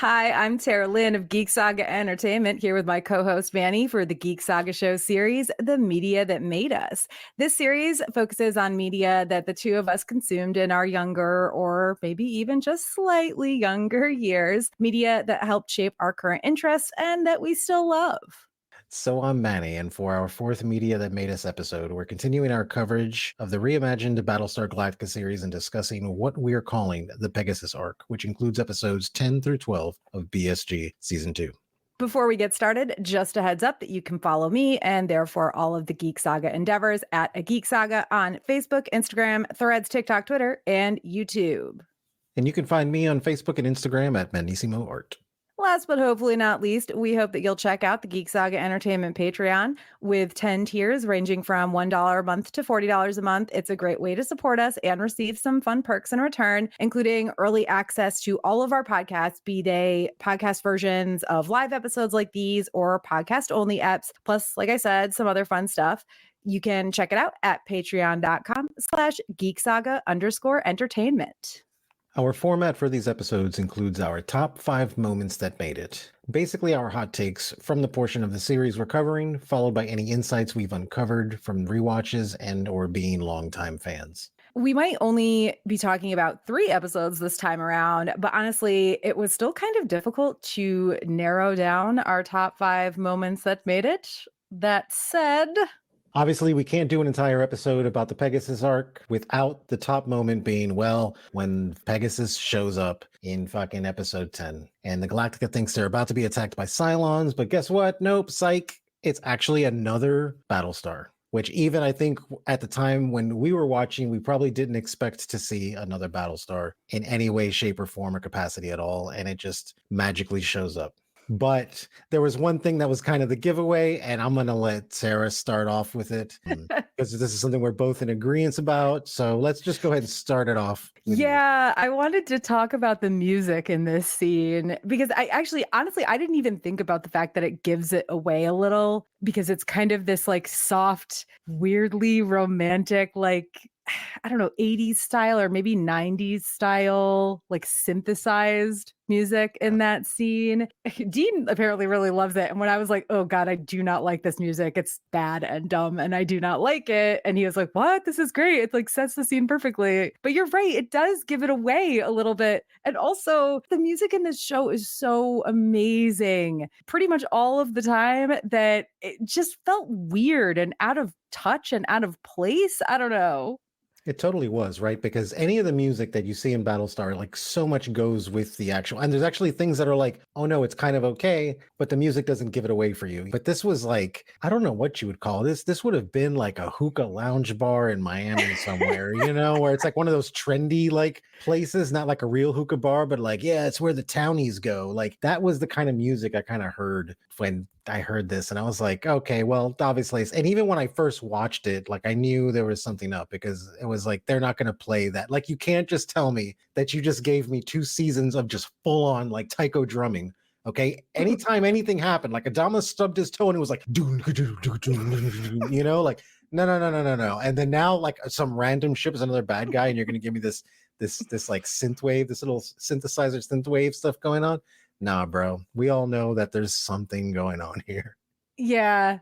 Hi, I'm Tara Lynn of Geek Saga Entertainment here with my co-host Vanny for the Geek Saga Show series, The Media That Made Us. This series focuses on media that the two of us consumed in our younger or maybe even just slightly younger years, media that helped shape our current interests and that we still love. So I'm Manny, and for our fourth Media That Made Us episode, we're continuing our coverage of the reimagined Battlestar Galactica series and discussing what we're calling the Pegasus Arc, which includes episodes 10 through 12 of BSG Season 2. Before we get started, just a heads up that you can follow me and therefore all of the Geek Saga endeavors at a Geek Saga on Facebook, Instagram, Threads, TikTok, Twitter, and YouTube. And you can find me on Facebook and Instagram at Manissimo Art. Last but hopefully not least, we hope that you'll check out the Geek Saga Entertainment Patreon with 10 tiers ranging from $1 a month to $40 a month. It's a great way to support us and receive some fun perks in return, including early access to all of our podcasts, be they podcast versions of live episodes like these or podcast only eps, plus, like I said, some other fun stuff. You can check it out at patreon.com/geeksaga_entertainment. Our format for these episodes includes our top 5 moments that made it. Basically, our hot takes from the portion of the series we're covering, followed by any insights we've uncovered from rewatches and or being longtime fans. We might only be talking about 3 episodes this time around, but honestly, it was still kind of difficult to narrow down our top 5 moments that made it. That said, Obviously, we can't do an entire episode about the Pegasus arc without the top moment being, well, when Pegasus shows up in fucking episode 10. And the Galactica thinks they're about to be attacked by Cylons, but guess what? Nope, psych. It's actually another Battlestar, which even I think at the time when we were watching, we probably didn't expect to see another Battlestar in any way, shape, or form or capacity at all. And it just magically shows up. But there was one thing that was kind of the giveaway, and I'm going to let Sarah start off with it because this is something we're both in agreement about. So let's just go ahead and start it off. Yeah, I wanted to talk about the music in this scene because honestly, I didn't even think about the fact that it gives it away a little because it's kind of this like soft, weirdly romantic, like, I don't know, 80s style or maybe 90s style, like synthesized music in that scene. Dean apparently really loves it. And when I was like, oh God, I do not like this music. It's bad and dumb and I do not like it. And he was like, what? This is great. It like sets the scene perfectly. But you're right. It does give it away a little bit. And also the music in this show is so amazing. Pretty much all of the time that it just felt weird and out of touch and out of place. I don't know. It totally was, right? Because any of the music that you see in Battlestar, like so much goes with the actual, and there's actually things that are like, oh no, it's kind of okay, but the music doesn't give it away for you. But this was like, I don't know what you would call this. This would have been like a hookah lounge bar in Miami somewhere, where it's like one of those trendy like places, not like a real hookah bar, but like, yeah, it's where the townies go. Like that was the kind of music I kind of heard when I heard this, and I was like, okay, well, obviously, and even when I first watched it, like I knew there was something up because it was like, they're not going to play that. Like, you can't just tell me that you just gave me 2 seasons of just full on like taiko drumming. Okay. Anytime anything happened, like Adama stubbed his toe and it was like, like, no. And then now like some random ship is another bad guy and you're going to give me this like synth wave, this little synthesizer synth wave stuff going on. Nah, bro. We all know that there's something going on here. Yeah.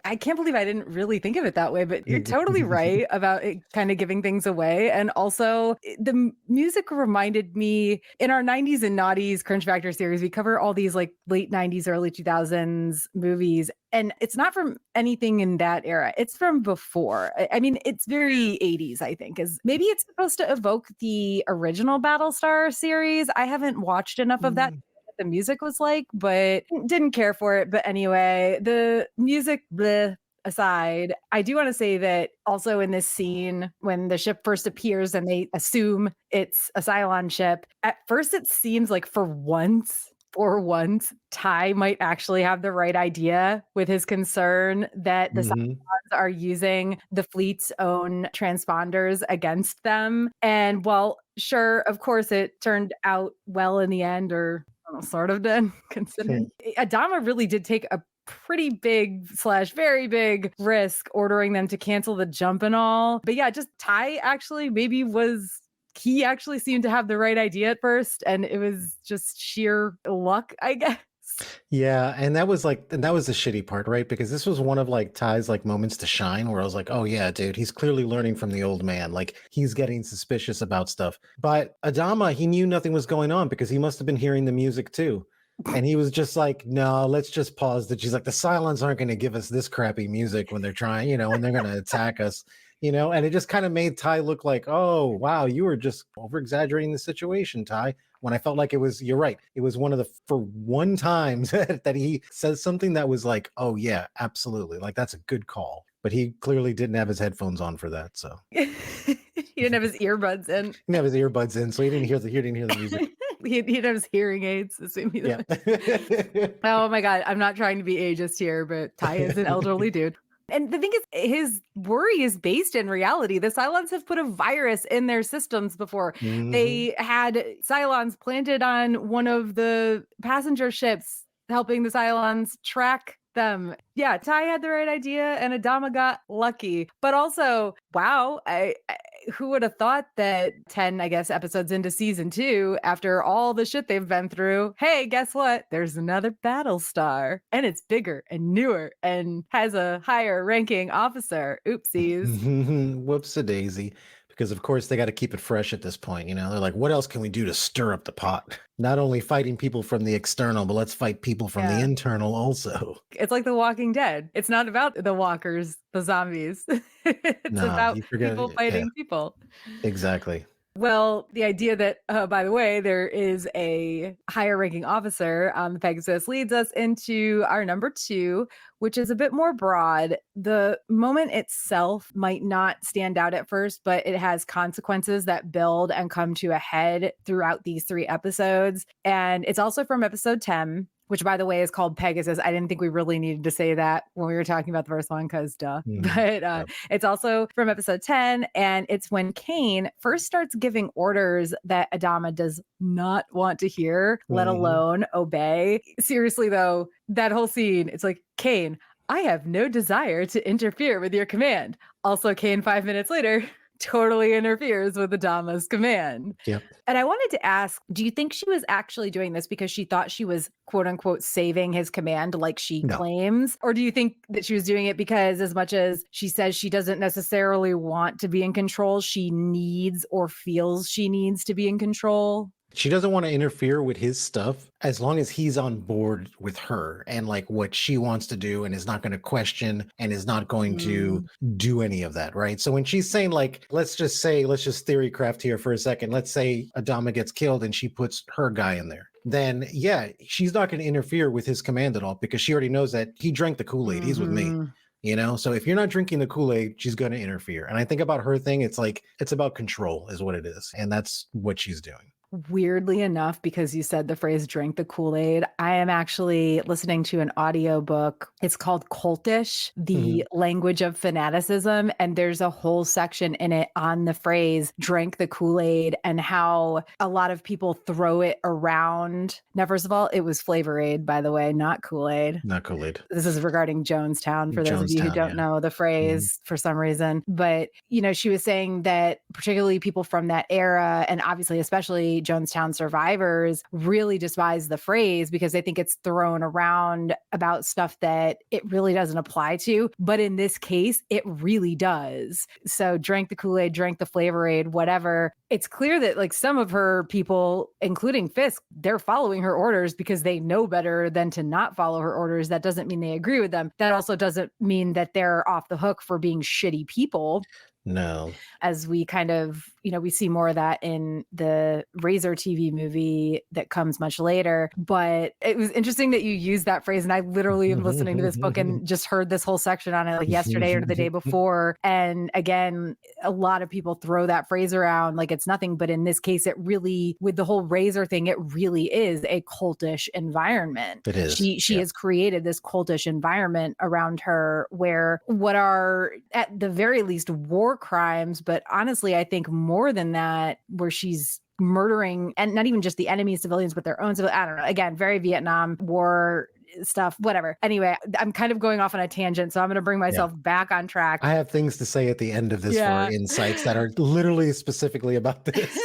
I can't believe I didn't really think of it that way, but you're totally right about it kind of giving things away. And also, the music reminded me in our 90s and naughties Cringe Factor series, we cover all these like late 90s, early 2000s movies. And it's not from anything in that era. It's from before. I mean, it's very 80s, I think, is maybe it's supposed to evoke the original Battlestar series. I haven't watched enough of that the music was like, but didn't care for it. But anyway, the music aside, I do want to say that also in this scene, when the ship first appears and they assume it's a Cylon ship, at first it seems like for once, Ty might actually have the right idea with his concern that the Cylons are using the fleet's own transponders against them. And well, sure, of course, it turned out well in the end, or sort of did, considering Adama really did take a pretty big / very big risk ordering them to cancel the jump and all. But yeah, just Ty actually maybe was he actually seemed to have the right idea at first, and it was just sheer luck, I guess. Yeah, and that was the shitty part, right? Because this was one of like Ty's like moments to shine where I was like, oh yeah, dude, he's clearly learning from the old man. Like he's getting suspicious about stuff. But Adama, he knew nothing was going on because he must have been hearing the music too. And he was just like, no, let's just pause. That she's like, the Cylons aren't going to give us this crappy music when they're trying, when they're going to attack us, and it just kind of made Ty look like, oh, wow, you were just over exaggerating the situation, Ty. When I felt like you're right. It was one of the, for one time that he says something that was like, oh yeah, absolutely. Like that's a good call. But he clearly didn't have his headphones on for that. So He didn't have his earbuds in. He didn't have his earbuds in, so he didn't hear the music. He didn't have his hearing aids. Yeah. Oh my God. I'm not trying to be ageist here, but Ty is an elderly dude. And the thing is, his worry is based in reality. The Cylons have put a virus in their systems before. Mhm. They had Cylons planted on one of the passenger ships, helping the Cylons track them. Yeah, Ty had the right idea and Adama got lucky. But also, wow, who would have thought that 10, I guess, episodes into season 2, after all the shit they've been through, hey, guess what? There's another Battlestar, and it's bigger and newer and has a higher ranking officer. Oopsies. Whoops-a-daisy. Because of course they got to keep it fresh at this point. They're like, what else can we do to stir up the pot? Not only fighting people from the external, but let's fight people from the internal also. It's like The Walking Dead. It's not about the walkers, the zombies. It's about people fighting people. Exactly. Well, the idea that, by the way, there is a higher ranking officer on the Pegasus leads us into our number 2, which is a bit more broad. The moment itself might not stand out at first, but it has consequences that build and come to a head throughout these 3 episodes. And it's also from episode 10, which, by the way, is called Pegasus. I didn't think we really needed to say that when we were talking about the first one, because duh. But it's also from episode 10, and it's when Kane first starts giving orders that Adama does not want to hear, let alone obey. Seriously, though, that whole scene, it's like, Kane, I have no desire to interfere with your command. Also, Kane, 5 minutes later, totally interferes with Adama's command. Yep. And I wanted to ask, do you think she was actually doing this because she thought she was, quote unquote, saving his command like she claims? Or do you think that she was doing it because, as much as she says she doesn't necessarily want to be in control, she needs or feels she needs to be in control? She doesn't want to interfere with his stuff as long as he's on board with her and like what she wants to do and is not going to question and is not going to do any of that, right? So when she's saying like, let's just theory craft here for a second. Let's say Adama gets killed and she puts her guy in there. Then yeah, she's not going to interfere with his command at all because she already knows that he drank the Kool-Aid. He's with me. So if you're not drinking the Kool-Aid, she's going to interfere. And I think about her thing, it's like, it's about control is what it is. And that's what she's doing. Weirdly enough, because you said the phrase drink the Kool-Aid, I am actually listening to an audiobook. It's called Cultish, the language of fanaticism. And there's a whole section in it on the phrase drink the Kool-Aid and how a lot of people throw it around. Now, first of all, it was Flavor Aid, by the way, not Kool-Aid. Not Kool-Aid. This is regarding Jonestown, for those of you who don't know the phrase for some reason. But, she was saying that particularly people from that era, and obviously especially Jonestown survivors, really despise the phrase because they think it's thrown around about stuff that it really doesn't apply to. But in this case, it really does. So drink the Kool-Aid, drink the Flavor Aid, whatever. It's clear that like some of her people, including Fisk, they're following her orders because they know better than to not follow her orders. That doesn't mean they agree with them. That also doesn't mean that they're off the hook for being shitty people. No. As we kind of, we see more of that in the Razor TV movie that comes much later. But it was interesting that you used that phrase. And I literally am listening to this book and just heard this whole section on it like yesterday or the day before. And again, a lot of people throw that phrase around like it's nothing. But in this case, it really, with the whole Razor thing, it really is a cultish environment. It is. She has created this cultish environment around her where what are at the very least war crimes, but honestly, I think more than that, where she's murdering, and not even just the enemy civilians, but their own civilians. I don't know. Again, very Vietnam War stuff, whatever. Anyway, I'm kind of going off on a tangent, so I'm going to bring myself back on track. I have things to say at the end of this for our insights that are literally specifically about this.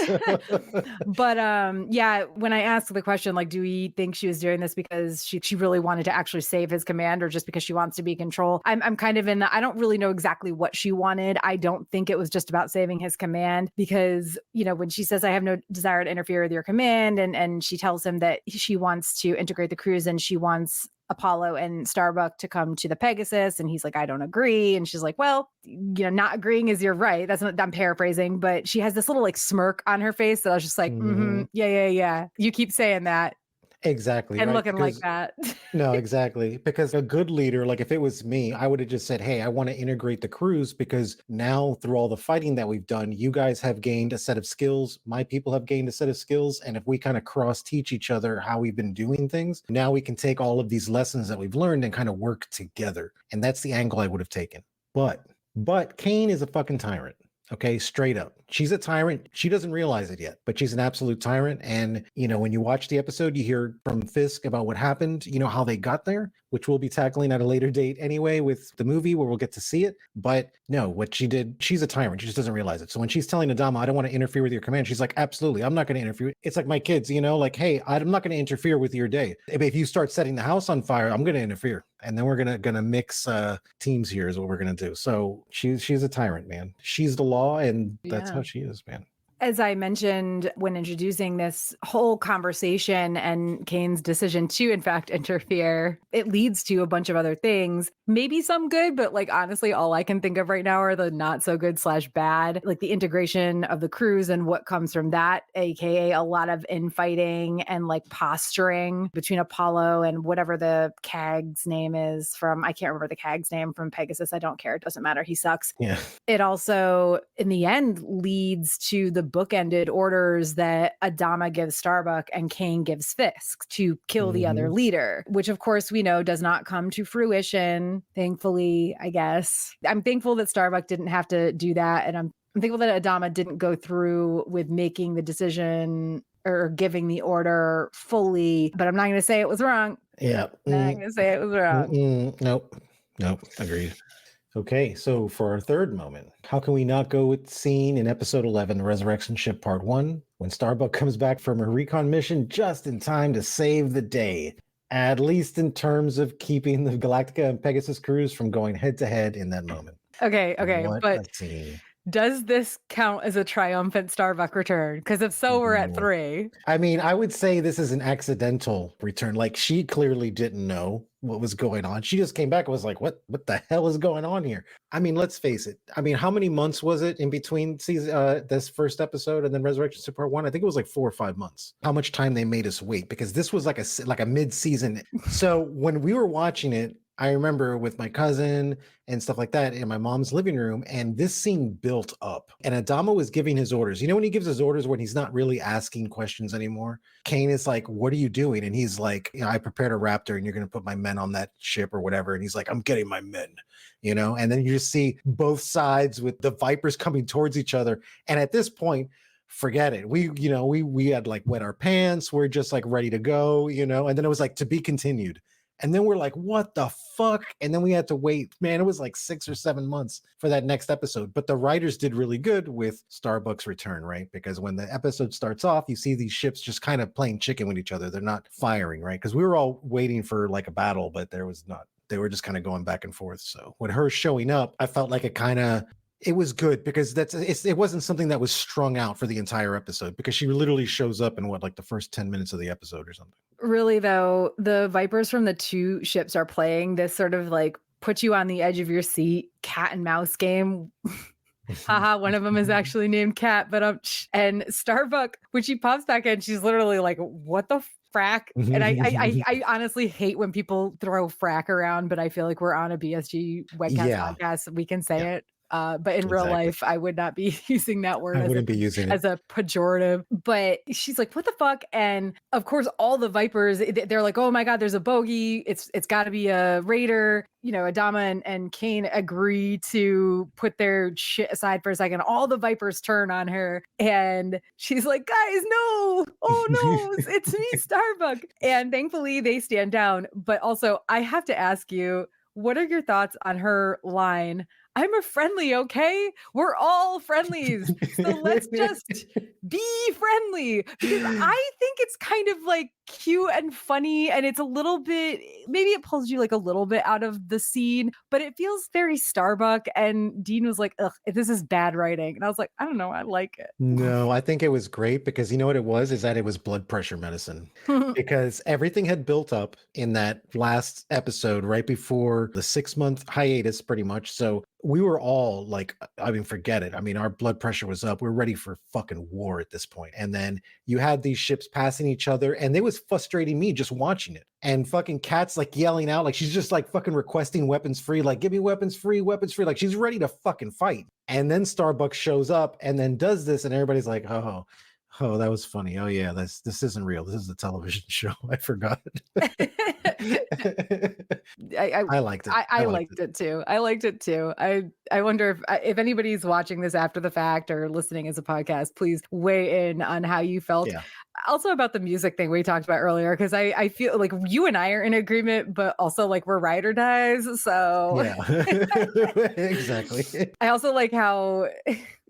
But yeah, when I asked the question, like, do we think she was doing this because she really wanted to actually save his command, or just because she wants to be in control? I'm kind of in I don't really know exactly what she wanted. I don't think it was just about saving his command, because, you know, when she says, I have no desire to interfere with your command, and she tells him that she wants to integrate the crews and she wants Apollo and Starbuck to come to the Pegasus, and he's like, I don't agree. And she's like, well, you know, not agreeing is your right. That's not, I'm paraphrasing, but she has this little like smirk on her face that I was just like, yeah. You keep saying that. Exactly. And right? looking like that. No, exactly. Because a good leader, like if it was me, I would have just said, hey, I want to integrate the crews, because now through all the fighting that we've done, you guys have gained a set of skills. My people have gained a set of skills. And if we kind of cross teach each other how we've been doing things, now we can take all of these lessons that we've learned and kind of work together. And that's the angle I would have taken. But Kane is a fucking tyrant. Okay, straight up. She's a tyrant. She doesn't realize it yet, but she's an absolute tyrant. And, you know, when you watch the episode, you hear from Fisk about what happened, you know, how they got there, which we'll be tackling at a later date anyway with the movie where we'll get to see it. But no, what she did, she's a tyrant. She just doesn't realize it. So when she's telling Adama, I don't want to interfere with your command, she's like, absolutely, I'm not going to interfere. It's like my kids, you know, like, hey, I'm not going to interfere with your day. If you start setting the house on fire, I'm going to interfere. And then we're gonna mix teams here is what we're gonna do. So she's a tyrant, man. She's the law, and that's how she is, man. As I mentioned when introducing this whole conversation and Kane's decision to, in fact, interfere, it leads to a bunch of other things. Maybe some good, but like honestly, all I can think of right now are the not so good / bad, like the integration of the crews and what comes from that, aka a lot of infighting and like posturing between Apollo and whatever the CAG's name is from, I can't remember the CAG's name from Pegasus. I don't care. It doesn't matter. He sucks. Yeah. It also, in the end, leads to the bookended orders that Adama gives Starbuck and Kane gives Fisk to kill the other leader, which of course we know does not come to fruition. Thankfully, I guess. I'm thankful that Starbuck didn't have to do that. And I'm thankful that Adama didn't go through with making the decision or giving the order fully, but I'm not going to say it was wrong. Yeah. I'm not going to say it was wrong. Nope. Agreed. Okay, so for our third moment, how can we not go with the scene in episode 11, Resurrection Ship Part 1, when Starbuck comes back from her recon mission just in time to save the day, at least in terms of keeping the Galactica and Pegasus crews from going head-to-head in that moment. Okay, What but a scene. Does this count as a triumphant Starbuck return? Because if so, we're at 3. I mean, I would say this is an accidental return. Like, she clearly didn't know what was going on. She just came back and was like, what the hell is going on here? I mean, let's face it. I mean, how many months was it in between season, this first episode and then Resurrection Ship Part 1? I think it was like 4 or 5 months. How much time they made us wait, because this was like a mid-season. So when we were watching it, I remember with my cousin and stuff like that in my mom's living room, and this scene built up. And Adama was giving his orders. You know, when he gives his orders when he's not really asking questions anymore, Kane is like, what are you doing? And he's like, you know, I prepared a Raptor and you're going to put my men on that ship or whatever. And he's like, I'm getting my men, you know? And then you just see both sides with the Vipers coming towards each other. And at this point, forget it. We had like wet our pants. We're just like ready to go, you know? And then it was like, to be continued. And then we're like, what the fuck? And then we had to wait. Man, it was like 6 or 7 months for that next episode. But the writers did really good with Starbuck's return, right? Because when the episode starts off, you see these ships just kind of playing chicken with each other. They're not firing, right? Because we were all waiting for like a battle, but there was not. They were just kind of going back and forth. So with her showing up, I felt like it was good, because it wasn't something that was strung out for the entire episode, because she literally shows up in like the first 10 minutes of the episode or something. Really, though, the Vipers from the 2 ships are playing this sort of like put you on the edge of your seat cat and mouse game. Haha, one of them is actually named Cat, but and Starbuck, when she pops back in, she's literally like, what the frack? And I honestly hate when people throw frack around, but I feel like we're on a BSG webcast podcast. We can say it. But in real life, I would not be using that word as a pejorative. But she's like, what the fuck? And of course, all the Vipers, they're like, oh my God, there's a bogey. It's got to be a raider. You know, Adama and Kane agree to put their shit aside for a second. All the Vipers turn on her and she's like, guys, no. Oh oh no, it's me, Starbuck. And thankfully they stand down. But also, I have to ask you, what are your thoughts on her line? I'm a friendly, okay? We're all friendlies. So let's just be friendly, because I think it's kind of like cute and funny, and it's a little bit, maybe it pulls you like a little bit out of the scene, but it feels very Starbuck. And Dean was like, ugh, this is bad writing. And I was like, I don't know, I like it. No, I think it was great because you know what it was is that it was blood pressure medicine because everything had built up in that last episode right before the 6-month hiatus, pretty much. So we were all like, I mean, forget it. I mean, our blood pressure was up. We're ready for fucking war at this point. And then you had these ships passing each other, and it was frustrating me just watching it. And fucking Kat's like yelling out, like she's just like fucking requesting weapons free, like give me weapons free, weapons free. Like she's ready to fucking fight. And then Starbucks shows up and then does this, and everybody's like, oh, that was funny. Oh yeah, this isn't real. This is a television show. I forgot. I liked it. I liked it too. I liked it too. I wonder if anybody's watching this after the fact or listening as a podcast, please weigh in on how you felt. Yeah. Also about the music thing we talked about earlier, because I feel like you and I are in agreement, but also like we're ride or dies. So Yeah, exactly. I also like how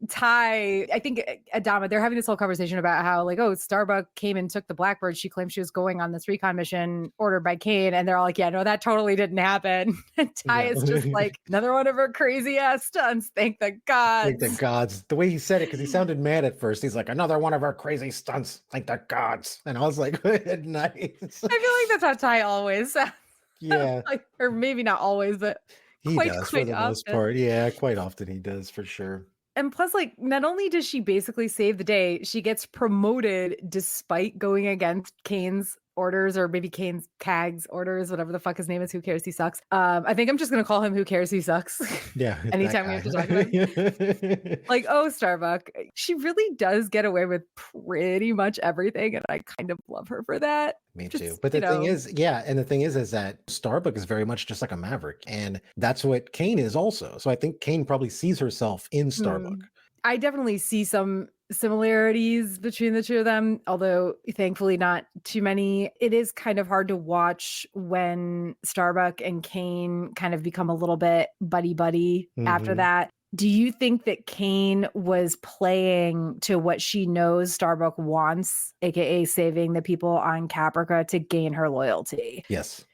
Ty, I think Adama, they're having this whole conversation about how like, oh, Starbuck came and took the Blackbird. She claimed she was going on this recon mission ordered by Kane. And they're all like, yeah, no, that totally didn't happen. And Ty is just like, another one of her crazy ass stunts. Thank the gods. Thank the gods. The way he said it, because he sounded mad at first. He's like, another one of our crazy stunts. Thank the gods. And I was like, nice. I feel like that's how Ty always sounds. Yeah. Like, or maybe not always, but He does for the most part. Yeah, quite often he does for sure. And plus, like, not only does she basically save the day, she gets promoted despite going against Kane's orders, or maybe Kane's Kag's orders, whatever the fuck his name is. Who cares? He sucks. I think I'm just gonna call him Who Cares? He Sucks. Yeah. Anytime we have to talk about him. Like, oh, Starbuck. She really does get away with pretty much everything, and I kind of love her for that. Me too. But the thing is, yeah, and the thing is that Starbuck is very much just like a maverick, and that's what Kane is also. So I think Kane probably sees herself in Starbuck. I definitely see some similarities between the two of them, although thankfully not too many. It is kind of hard to watch when Starbuck and Kane kind of become a little bit buddy after that. Do you think that Kane was playing to what she knows Starbuck wants, aka saving the people on Caprica to gain her loyalty? Yes.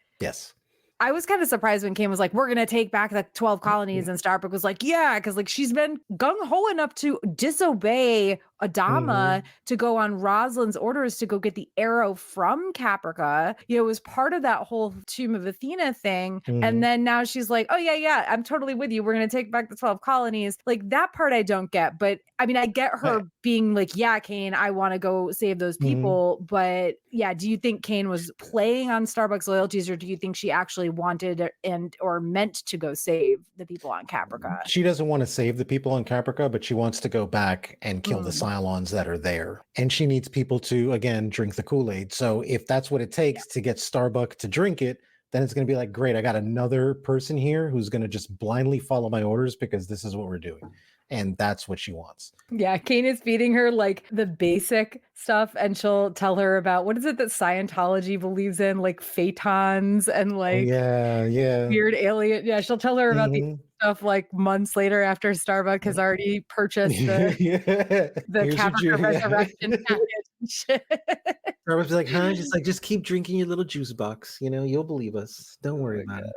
I was kind of surprised when Kane was like, we're going to take back the 12 colonies. And Starbuck was like, yeah, because like she's been gung-ho enough to disobey Adama to go on Rosalind's orders to go get the arrow from Caprica. You know, it was part of that whole Tomb of Athena thing. And then now she's like, oh, yeah, I'm totally with you. We're going to take back the 12 colonies. Like that part I don't get. But I mean, I get her being like, yeah, Kane, I want to go save those people. But yeah, do you think Kane was playing on Starbuck's loyalties, or do you think she actually wanted or meant to go save the people on Caprica? She doesn't want to save the people on Caprica, but she wants to go back and kill the Cylons that are there. And she needs people to, again, drink the Kool-Aid. So if that's what it takes to get Starbuck to drink it, then it's going to be like, great, I got another person here who's going to just blindly follow my orders because this is what we're doing. And that's what she wants. Yeah, Kane is feeding her like the basic stuff, and she'll tell her about what is it that Scientology believes in, like photons and like weird alien. Yeah, she'll tell her about the stuff like months later after Starbuck has already purchased the Caprica resurrection package. Starbuck's like, huh? Just keep drinking your little juice box. You know, you'll believe us. Don't worry about it.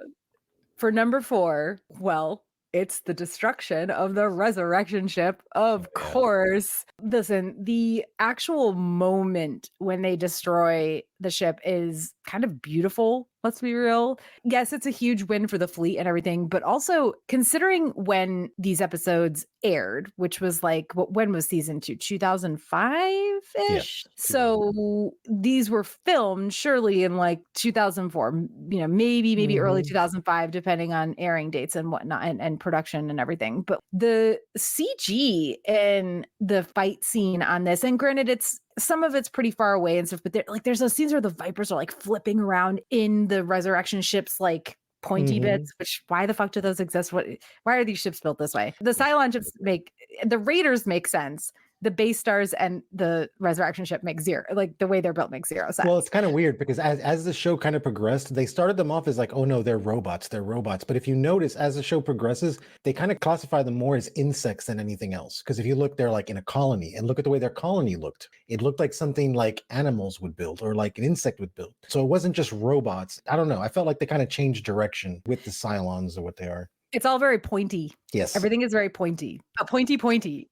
For number 4, well, it's the destruction of the resurrection ship, of course. Listen, the actual moment when they destroy the ship is kind of beautiful. Let's be real. Yes, it's a huge win for the fleet and everything, but also considering when these episodes aired, which was like, when was season 2? 2005-ish? Yeah, so these were filmed surely in like 2004, you know, maybe early 2005, depending on airing dates and whatnot, and production and everything. But the CG in the fight scene on this, and granted, some of it's pretty far away and stuff, but there's those scenes where the Vipers are like flipping around in the resurrection ships, like pointy bits, which why the fuck do those exist? Why are these ships built this way? The Cylon ships the Raiders make sense, the base stars and the resurrection ship make zero, like the way they're built makes zero sense. Well, it's kind of weird because as the show kind of progressed, they started them off as like, oh no, they're robots. But if you notice, as the show progresses, they kind of classify them more as insects than anything else. Because if you look, they're like in a colony, and look at the way their colony looked. It looked like something like animals would build or like an insect would build. So it wasn't just robots. I don't know. I felt like they kind of changed direction with the Cylons or what they are. It's all very pointy. Yes. Everything is very pointy. Pointy.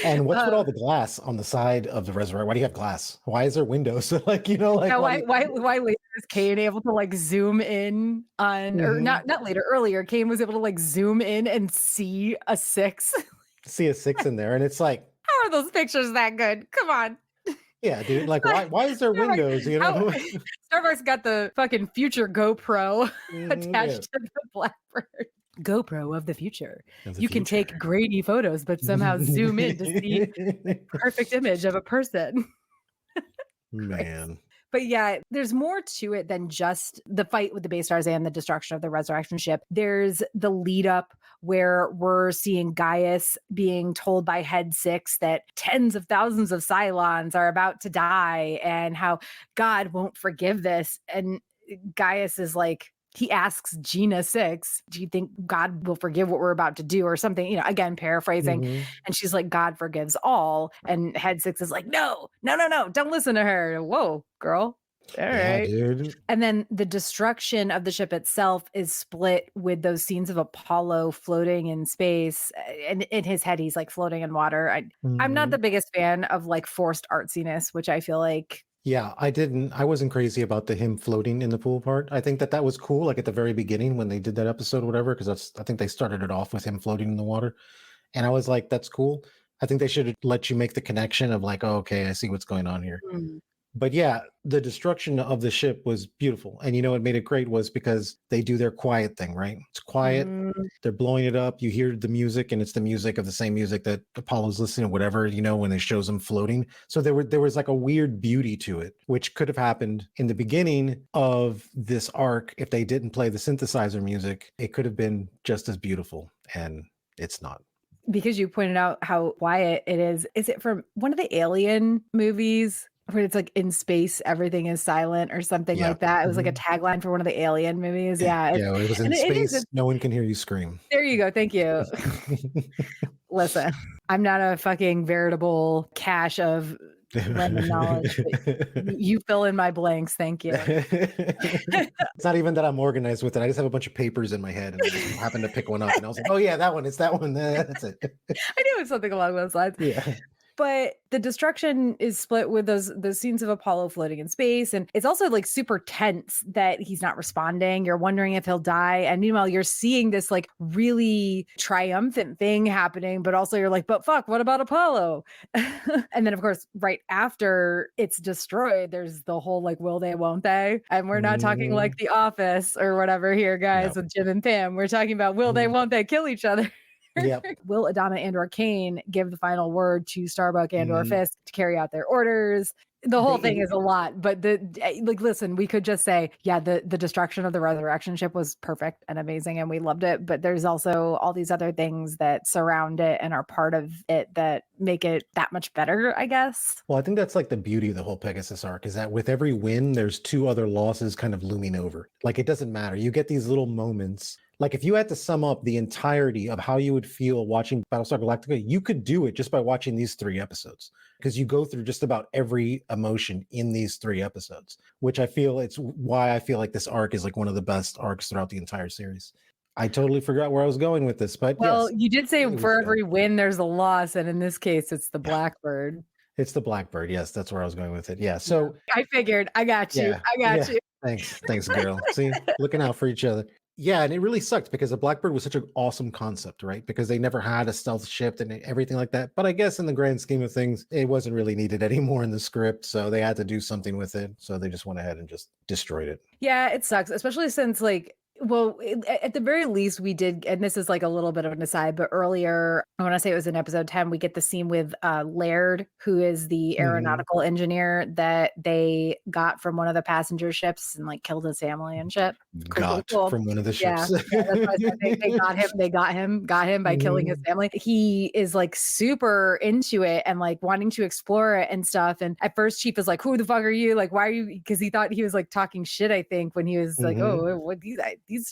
And what's with all the glass on the side of the reservoir? Why do you have glass? Why is there windows? Like, you know, like yeah, why later is Kane able to like zoom in on or not later, earlier, Kane was able to like zoom in and see a 6. See a 6 in there, and it's like, how are those pictures that good? Come on. Yeah, dude. Like, why is there windows? You know, Starbucks got the fucking future GoPro attached to the Blackbird. GoPro of the future. You can take grainy photos, but somehow zoom in to see the perfect image of a person. Man. But yeah, there's more to it than just the fight with the base stars and the destruction of the resurrection ship. There's the lead up where we're seeing Gaius being told by Head 6 that tens of thousands of Cylons are about to die and how God won't forgive this. And Gaius is like, he asks Gina 6, do you think God will forgive what we're about to do or something? You know, again, paraphrasing. And she's like, God forgives all. And Head 6 is like, no, don't listen to her. Whoa, girl. All right. Dude. And then the destruction of the ship itself is split with those scenes of Apollo floating in space. And in his head, he's like floating in water. I'm not the biggest fan of like forced artsiness, which I feel like. Yeah, I wasn't crazy about him floating in the pool part. I think that was cool, like at the very beginning when they did that episode or whatever, because I think they started it off with him floating in the water. And I was like, that's cool. I think they should let you make the connection of like, oh, okay, I see what's going on here. But yeah, the destruction of the ship was beautiful. And you know what made it great was because they do their quiet thing, right? It's quiet. They're blowing it up. You hear the music, and it's the music of the same music that Apollo's listening to, whatever, you know, when it shows them floating. So there was like a weird beauty to it, which could have happened in the beginning of this arc. If they didn't play the synthesizer music, it could have been just as beautiful, and it's not. Because you pointed out how quiet it is. Is it from one of the Alien movies? Where it's like in space, everything is silent or something like that. It was like a tagline for one of the Alien movies. Yeah. Yeah, it was in space. No one can hear you scream. There you go. Thank you. Listen, I'm not a fucking veritable cache of random knowledge. You fill in my blanks. Thank you. It's not even that I'm organized with it. I just have a bunch of papers in my head and I happened to pick one up and I was like, oh yeah, that one. It's that one. That's it. I knew it was something along those lines. Yeah. But the destruction is split with those scenes of Apollo floating in space. And it's also like super tense that he's not responding. You're wondering if he'll die. And meanwhile, you're seeing this like really triumphant thing happening, but also you're like, but fuck, what about Apollo? And then of course, right after it's destroyed, there's the whole like, will they, won't they? And we're not talking like The Office or whatever here, guys, with Jim and Pam. We're talking about will they, won't they kill each other? Yep. Will Adama and or Kane give the final word to Starbuck and or Fisk to carry out their orders? The whole thing is a lot, but listen, we could just say, yeah, the destruction of the resurrection ship was perfect and amazing and we loved it. But there's also all these other things that surround it and are part of it that make it that much better, I guess. Well, I think that's like the beauty of the whole Pegasus arc is that with every win, there's 2 other losses kind of looming over. Like it doesn't matter. You get these little moments. Like if you had to sum up the entirety of how you would feel watching Battlestar Galactica, you could do it just by watching these 3 episodes because you go through just about every emotion in these 3 episodes, which it's why I feel like this arc is like one of the best arcs throughout the entire series. I totally forgot where I was going with this, but well, you did say for every win, there's a loss. And in this case, it's the Blackbird. It's the Blackbird. Yes, that's where I was going with it. Yeah. So I figured I got you. I got you. Thanks, girl. See, looking out for each other. Yeah, and it really sucked because the Blackbird was such an awesome concept, right? Because they never had a stealth ship and everything like that. But I guess in the grand scheme of things, it wasn't really needed anymore in the script. So they had to do something with it. So they just went ahead and just destroyed it. Yeah, it sucks, especially since like Well, at the very least, we did, and this is like a little bit of an aside, but earlier, I want to say it was in episode 10, we get the scene with Laird, who is the Mhm. aeronautical engineer that they got from one of the passenger ships and like killed his family and shit. Cool, cool, Got cool. from one of the Yeah, ships. yeah, that's what I said. They got him. Got him by killing his Mhm. family. He is like super into it and like wanting to explore it and stuff. And at first, Chief is like, "Who the fuck are you? Like, why are you?" Because he thought he was like talking shit. I think when he was like, Mhm. "Oh, what these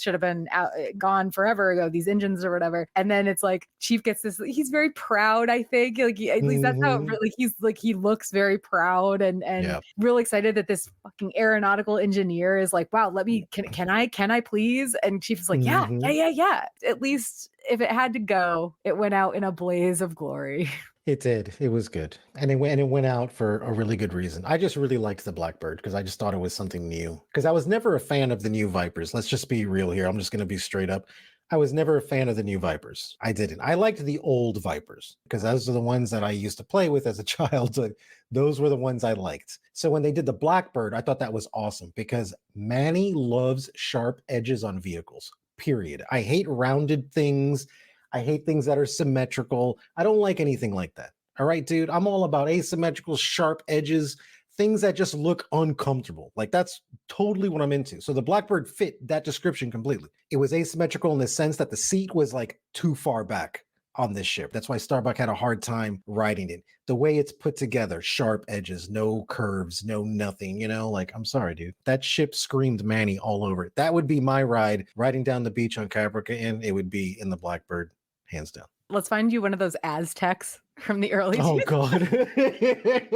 should have been out, gone forever ago. These engines or whatever." And then it's like Chief gets this. He's very proud. I think like at least that's how it Mhm. really. He's like he looks very proud and Yeah. real excited that this fucking aeronautical engineer is like, "Wow, let me can I please?" And Chief is like, "Yeah, yeah, Mhm. yeah, yeah." At least if it had to go, it went out in a blaze of glory. It did. It was good. And it went out for a really good reason. I just really liked the Blackbird because I just thought it was something new. Because I was never a fan of the new Vipers. Let's just be real here. I'm just going to be straight up. I was never a fan of the new Vipers. I didn't. I liked the old Vipers because those are the ones that I used to play with as a child. So those were the ones I liked. So when they did the Blackbird, I thought that was awesome because Manny loves sharp edges on vehicles. Period. I hate rounded things. I hate things that are symmetrical. I don't like anything like that. All right, dude. I'm all about asymmetrical, sharp edges, things that just look uncomfortable. Like that's totally what I'm into. So the Blackbird fit that description completely. It was asymmetrical in the sense that the seat was like too far back on this ship. That's why Starbuck had a hard time riding it. The way it's put together, sharp edges, no curves, no nothing, like I'm sorry, dude. That ship screamed Manny all over it. That would be my ride riding down the beach on Caprica, and it would be in the Blackbird, hands down. Let's find you one of those Aztecs from the early Oh 2000s. God.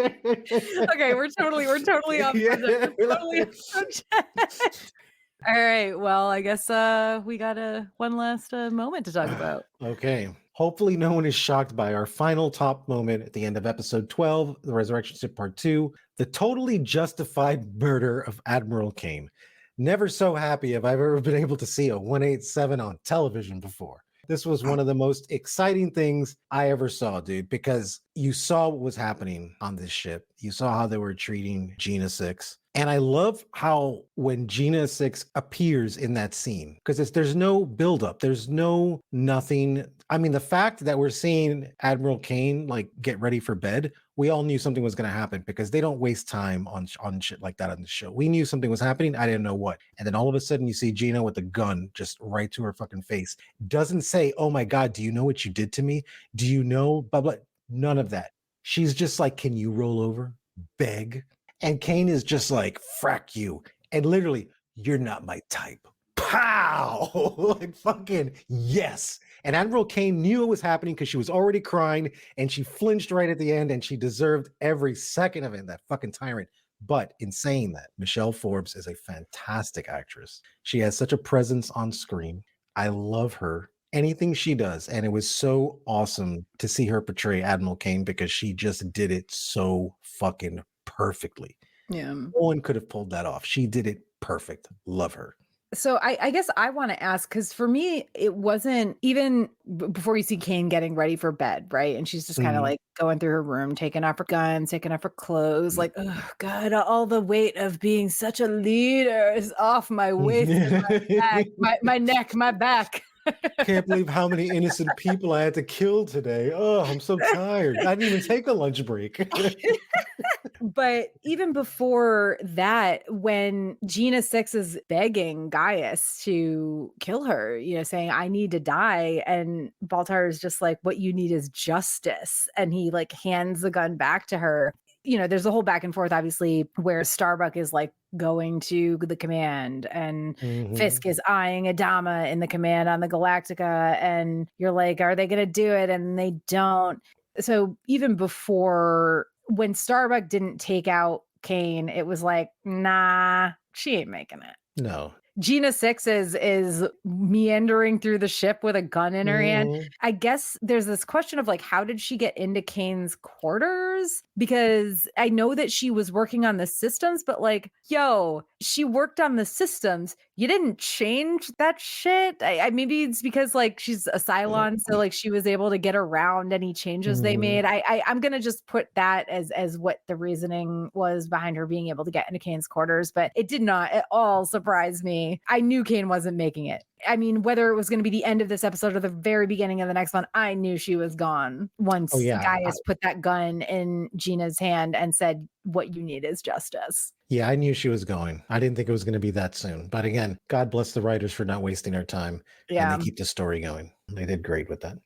Okay, we're totally off subject. Yeah. We're totally off subject. All right. Well, I guess we got one last moment to talk about. Okay. Hopefully, no one is shocked by our final top moment at the end of episode 12, The Resurrection Ship Part 2, the totally justified murder of Admiral Kane. Never so happy have I ever been able to see a 187 on television before. This was one of the most exciting things I ever saw, dude, because you saw what was happening on this ship. You saw how they were treating Gina 6. And I love how when Gina 6 appears in that scene, because there's no buildup, there's no nothing. I mean, the fact that we're seeing Admiral Kane like get ready for bed, we all knew something was going to happen because they don't waste time on shit like that on the show. We knew something was happening. I didn't know what. And then all of a sudden you see Gina with a gun just right to her fucking face. Doesn't say, "Oh my God, do you know what you did to me? Do you know?" Blah, blah. None of that. She's just like, "Can you roll over? Beg." And Kane is just like, "Frack you." And literally, "You're not my type." Pow! Like fucking yes. And Admiral Kane knew it was happening because she was already crying and she flinched right at the end and she deserved every second of it, that fucking tyrant. But in saying that, Michelle Forbes is a fantastic actress. She has such a presence on screen. I love her. Anything she does. And it was so awesome to see her portray Admiral Kane because she just did it so fucking perfectly. Yeah. No one could have pulled that off. She did it perfect. Love her. So I guess I want to ask, because for me, it wasn't even before you see Kane getting ready for bed, right? And she's just kind of Mhm. like going through her room, taking off her guns, taking off her clothes, like, oh God, all the weight of being such a leader is off my waist and my back, my neck, my back. Can't believe how many innocent people I had to kill today. Oh, I'm so tired. I didn't even take a lunch break. But even before that, when Gina Six is begging Gaius to kill her, saying, "I need to die," and Baltar is just like, "What you need is justice." And he like hands the gun back to her. There's a whole back and forth, obviously, where Starbuck is like going to the command and Mhm. Fisk is eyeing Adama in the command on the Galactica. And you're like, are they going to do it? And they don't. So even before, when Starbuck didn't take out Kane, it was like, nah, she ain't making it. No. Gina Six is meandering through the ship with a gun in her hand. Mhm. I guess there's this question of like, how did she get into Kane's quarters? Because I know that she was working on the systems, but like, yo, she worked on the systems. You didn't change that shit. I maybe it's because like she's a Cylon, so like she was able to get around any changes they Mhm. made. I'm gonna just put that as what the reasoning was behind her being able to get into Kane's quarters, but it did not at all surprise me me, I knew Kane wasn't making it. I mean, whether it was going to be the end of this episode or the very beginning of the next one, I knew she was gone once Oh yeah. Gaius put that gun in Gina's hand and said, what you need is justice. Yeah, I knew she was going. I didn't think it was going to be that soon. But again, God bless the writers for not wasting their time. Yeah. And they keep the story going. They did great with that.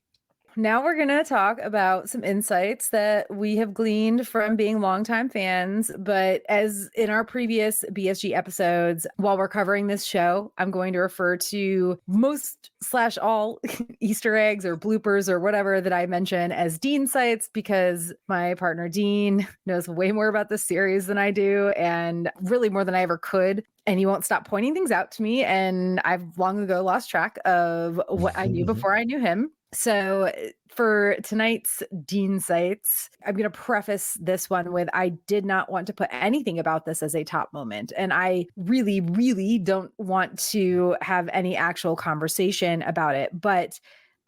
Now we're going to talk about some insights that we have gleaned from being longtime fans. But as in our previous BSG episodes, while we're covering this show, I'm going to refer to most/all Easter eggs or bloopers or whatever that I mention as Dean sites, because my partner Dean knows way more about this series than I do, and really more than I ever could. And he won't stop pointing things out to me. And I've long ago lost track of what I knew before I knew him. So for tonight's Dean Sites, I'm going to preface this one with, I did not want to put anything about this as a top moment. And I really, really don't want to have any actual conversation about it. But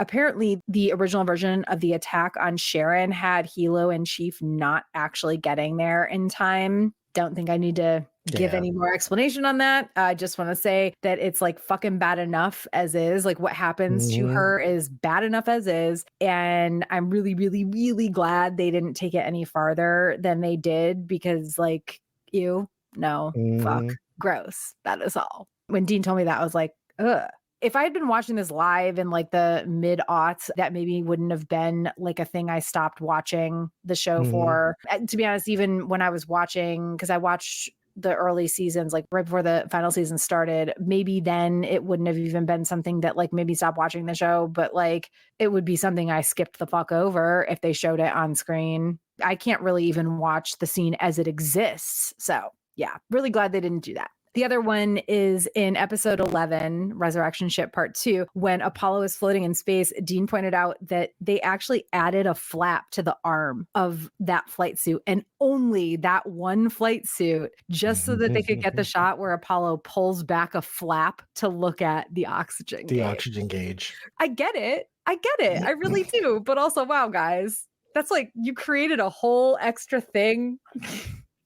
apparently the original version of the attack on Sharon had Hilo and Chief not actually getting there in time. Don't think I need to give any more explanation on that. I just want to say that it's like fucking bad enough as is. Like what happens to her is bad enough as is. And I'm really, really, really glad they didn't take it any farther than they did, because like, fuck, gross. That is all. When Dean told me that, I was like, ugh. If I had been watching this live in like the mid-aughts, that maybe wouldn't have been like a thing I stopped watching the show for. To be honest, even when I was watching, because I watched the early seasons, like right before the final season started, maybe then it wouldn't have even been something that like maybe stop watching the show, but like it would be something I skipped the fuck over if they showed it on screen. I can't really even watch the scene as it exists. So yeah, really glad they didn't do that. The other one is in episode 11, Resurrection Ship Part 2, when Apollo is floating in space. Dean pointed out that they actually added a flap to the arm of that flight suit, and only that one flight suit, just so that they could get the shot where Apollo pulls back a flap to look at the oxygen gauge. Oxygen gauge. I get it. I really do. But also, wow, guys, that's like you created a whole extra thing.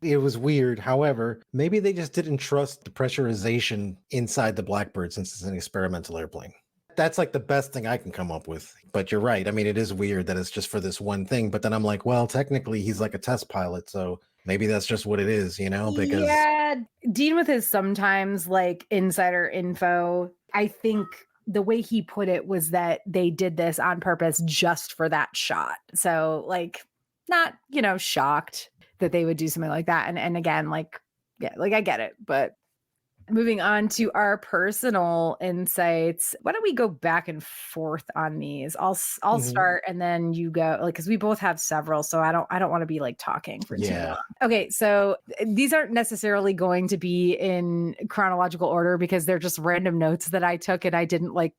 It was weird. However, maybe they just didn't trust the pressurization inside the Blackbird since it's an experimental airplane. That's like the best thing I can come up with. But you're right. I mean, it is weird that it's just for this one thing. But then I'm like, well, technically he's like a test pilot. So maybe that's just what it is, because yeah, Dean with his sometimes like insider info, I think the way he put it was that they did this on purpose just for that shot. So like not, shocked that they would do something like that. And again, like, yeah, like I get it, but moving on to our personal insights, why don't we go back and forth on these? I'll start and then you go, like, because we both have several, so I don't want to be like talking for too long. Okay, so these aren't necessarily going to be in chronological order because they're just random notes that I took and I didn't like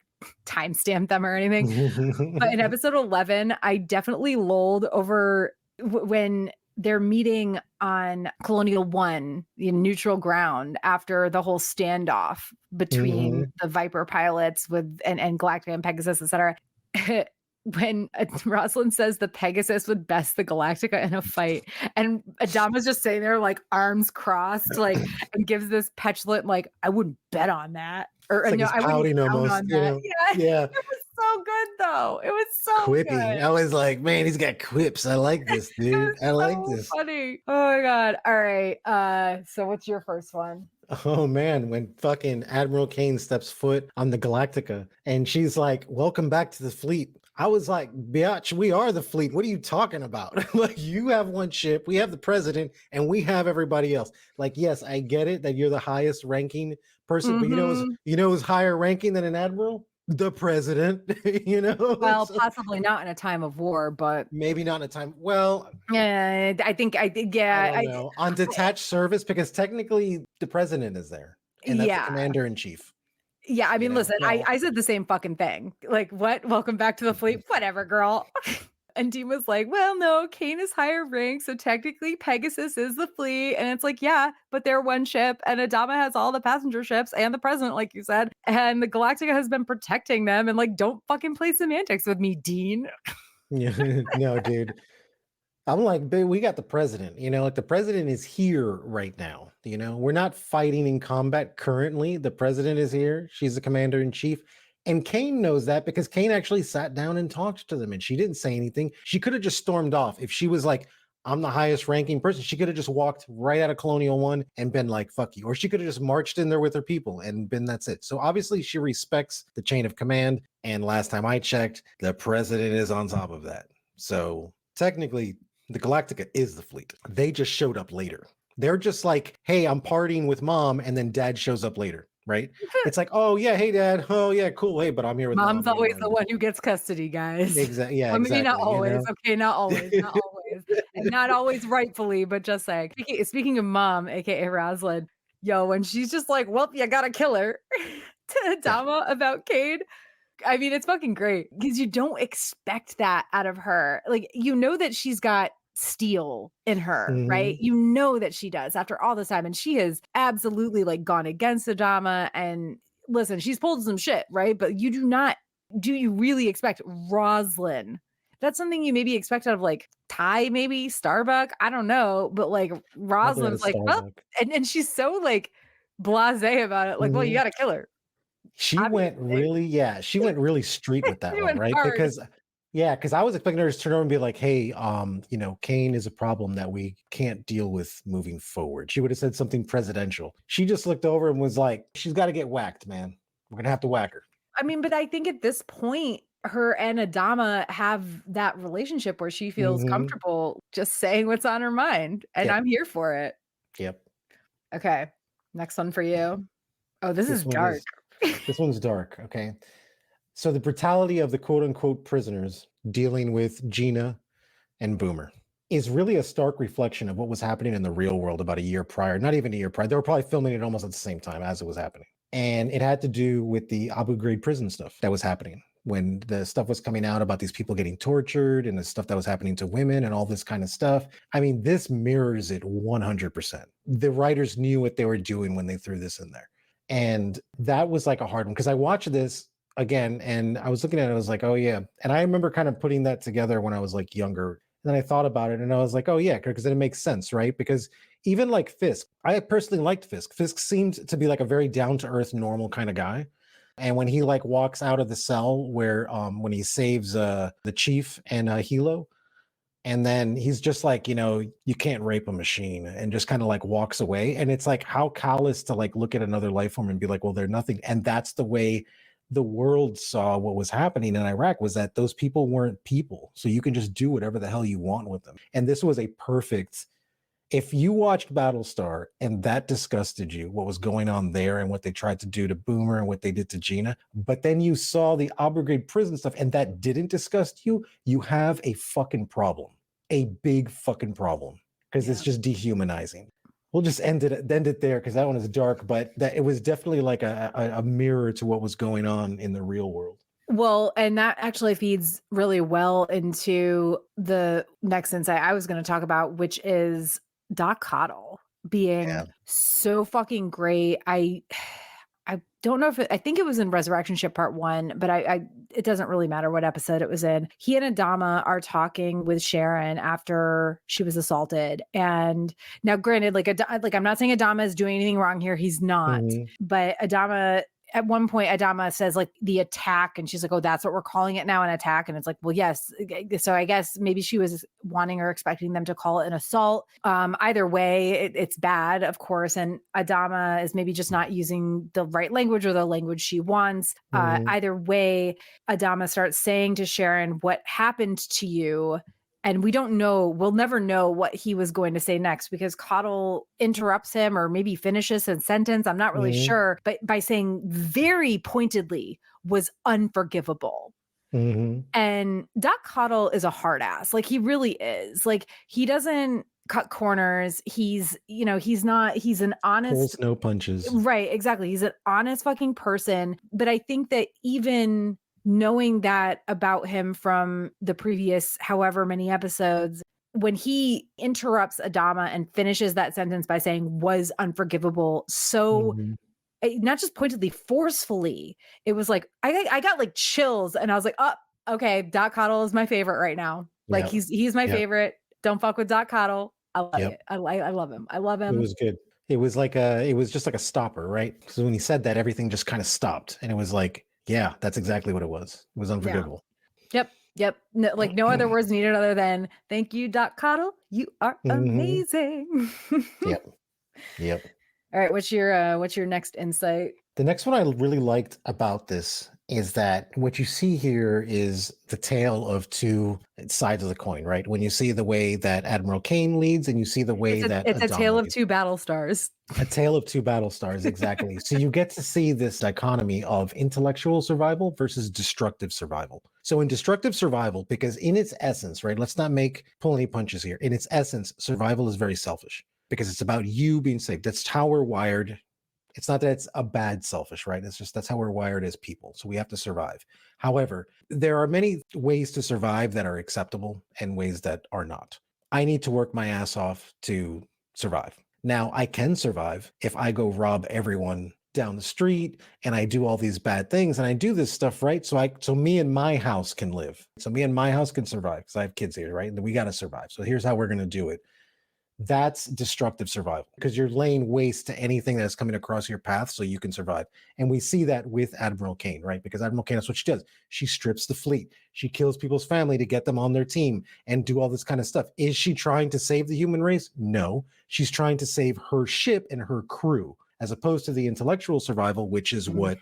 timestamp them or anything. But in episode 11, I definitely lulled over when they're meeting on Colonial 1, neutral ground, after the whole standoff between the Viper pilots and Galactica and Pegasus, etc. When Rosalind says the Pegasus would best the Galactica in a fight, and Adama's just sitting there like arms crossed, like, and gives this petulant like, I wouldn't bet on that. Or like no, I wouldn't count on that. Yeah. It was so good though. It was so quippy. Good. I was like, man, he's got quips. I like this, dude. I like this. Funny. Oh my god. All right. So what's your first one? Oh man, when fucking Admiral Kane steps foot on the Galactica and she's like, welcome back to the fleet. I was like, bitch, we are the fleet. What are you talking about? Like, you have one ship, we have the president, and we have everybody else. Like, yes, I get it that you're the highest ranking person, but you know who's higher ranking than an admiral? The president, Well, possibly not in a time of war, but maybe not in a time. Well, yeah, I think, yeah. I don't know. On detached service, because technically the president is there, and that's the commander in chief. Yeah, I mean, listen, I said the same fucking thing. Like, what? Welcome back to the fleet. Whatever, girl. And Dean was like, well, no, Kane is higher rank, so technically Pegasus is the fleet. And it's like, yeah, but they're one ship, and Adama has all the passenger ships and the president, like you said. And the Galactica has been protecting them. And like, don't fucking play semantics with me, Dean. Yeah, no, dude. I'm like, babe, we got the president, like the president is here right now. We're not fighting in combat currently. The president is here. She's the commander in chief. And Kane knows that because Kane actually sat down and talked to them and she didn't say anything. She could have just stormed off. If she was like, I'm the highest ranking person, she could have just walked right out of Colonial One and been like, fuck you. Or she could have just marched in there with her people and been that's it. So obviously she respects the chain of command. And last time I checked, the president is on top of that. So technically, the Galactica is the fleet. They just showed up later. They're just like, hey, I'm partying with mom, and then dad shows up later, right? It's like, oh yeah, hey dad, oh yeah, cool, hey, but I'm here with Mom's mom. always the one who gets custody, guys. Exactly. Yeah, Well, maybe not exactly. always. Okay, not always, not always, and not always rightfully, but just saying. Speaking of mom, aka Rosalind, yo, when she's just like, "Well, you gotta kill her," to Yeah. Adama about Cade. I mean, it's fucking great because you don't expect that out of her. Like, you know that she's got steel in her, right? Mhm. You know that she does after all this time. And she has absolutely like gone against Adama. And listen, she's pulled some shit, right? But do you really expect Roslyn? That's something you maybe expect out of like Ty, maybe Starbuck. I don't know. But like Probably at a Roslyn's like, well, Starbucks. and she's so like blasé about it. Like, well, you Mhm. got to kill her. She went Obviously. really, yeah, she went really street with that She one, went right? hard. Because I was expecting her to turn over and be like, hey, Kane is a problem that we can't deal with moving forward. She would have said something presidential. She just looked over and was like, she's got to get whacked, man. We're gonna have to whack her. I mean, but I think at this point, her and Adama have that relationship where she feels Hmm. comfortable just saying what's on her mind, and Yep. I'm here for it. Yep. Okay, next one for you. Oh, this is This one dark. is this one's dark. Okay. So the brutality of the quote unquote prisoners dealing with Gina and Boomer is really a stark reflection of what was happening in the real world about a year prior, not even a year prior. They were probably filming it almost at the same time as it was happening. And it had to do with the Abu Ghraib prison stuff that was happening when the stuff was coming out about these people getting tortured and the stuff that was happening to women and all this kind of stuff. I mean, this mirrors it 100%. The writers knew what they were doing when they threw this in there. And that was like a hard one because I watched this again and I was looking at it, I was like, oh yeah. And I remember kind of putting that together when I was like younger. And then I thought about it and I was like, oh yeah, because then it makes sense, right? Because even like Fisk, I personally liked Fisk. Fisk seemed to be like a very down-to-earth, normal kind of guy. And when he like walks out of the cell where when he saves the chief and Hilo, and then he's just like, you can't rape a machine and just kind of like walks away. And it's like how callous to like look at another life form and be like, well, they're nothing. And that's the way the world saw what was happening in Iraq, was that those people weren't people. So you can just do whatever the hell you want with them. And this was a perfect, if you watched Battlestar and that disgusted you, what was going on there and what they tried to do to Boomer and what they did to Gina, but then you saw the Abu Ghraib prison stuff and that didn't disgust you, you have a fucking problem, a big fucking problem, because it's just dehumanizing. We'll just end it there because that one is dark, but that it was definitely like a mirror to what was going on in the real world. Well, and that actually feeds really well into the next insight I was going to talk about, which is Doc Cottle being Yeah. so fucking great. I don't know I think it was in Resurrection Ship Part 1, but it doesn't really matter what episode it was in. He and Adama are talking with Sharon after she was assaulted. And now granted, like I'm not saying Adama is doing anything wrong here. He's not. Mhm. But Adama, at one point, Adama says like the attack, and she's like, oh, that's what we're calling it now, an attack. And it's like, well, yes. So I guess maybe she was wanting or expecting them to call it an assault. Either way, it's bad, of course. And Adama is maybe just not using the right language or the language she wants. Mhm. Either way, Adama starts saying to Sharon, what happened to you? And we don't know, we'll never know what he was going to say next because Cottle interrupts him or maybe finishes his sentence. I'm not really Mhm. sure, but by saying very pointedly was unforgivable. Mhm. And Doc Cottle is a hard ass. Like he really is. Like he doesn't cut corners. He's an honest, Pulls no punches. right, exactly. He's an honest fucking person. But I think that even knowing that about him from the previous however many episodes, when he interrupts Adama and finishes that sentence by saying was unforgivable, so Mhm. not just pointedly, forcefully, it was like I got like chills and I was like, oh, okay, Doc Cottle is my favorite right now. Like Yep. he's my Yep. favorite. Don't fuck with Doc Coddle. I love Yep. it. I love him. I love It him. was good. It was like it was just like a stopper, right? Because when he said that, everything just kind of stopped. And it was like, yeah, that's exactly what it was. It was Yeah. unforgivable. Yep. No, like no other words needed other than thank you, Doc Coddle. You are Mhm. amazing. Yep. Yep. All right, what's your next insight? The next one I really liked about this is that what you see here is the tale of two sides of the coin, right? When you see the way that Admiral Kane leads and you see the way that It's a tale Adama of leads. two battle stars. A tale of two battle stars, exactly. So you get to see this dichotomy of intellectual survival versus destructive survival. So in destructive survival, because in its essence, right, let's not pull any punches here. In its essence, survival is very selfish because it's about you being safe. That's how we're wired. It's not that it's a bad selfish, right? It's just that's how we're wired as people. So we have to survive. However, there are many ways to survive that are acceptable and ways that are not. I need to work my ass off to survive. Now, I can survive if I go rob everyone down the street and I do all these bad things and I do this stuff, right? So me and my house can live. So me and my house can survive because I have kids here, right? And we got to survive. So here's how we're going to do it. That's destructive survival because you're laying waste to anything that's coming across your path so you can survive. And we see that with Admiral Kane, right? Because Admiral Kane, that's what she does. She strips the fleet. She kills people's family to get them on their team and do all this kind of stuff. Is she trying to save the human race? No. She's trying to save her ship and her crew, as opposed to the intellectual survival, which is what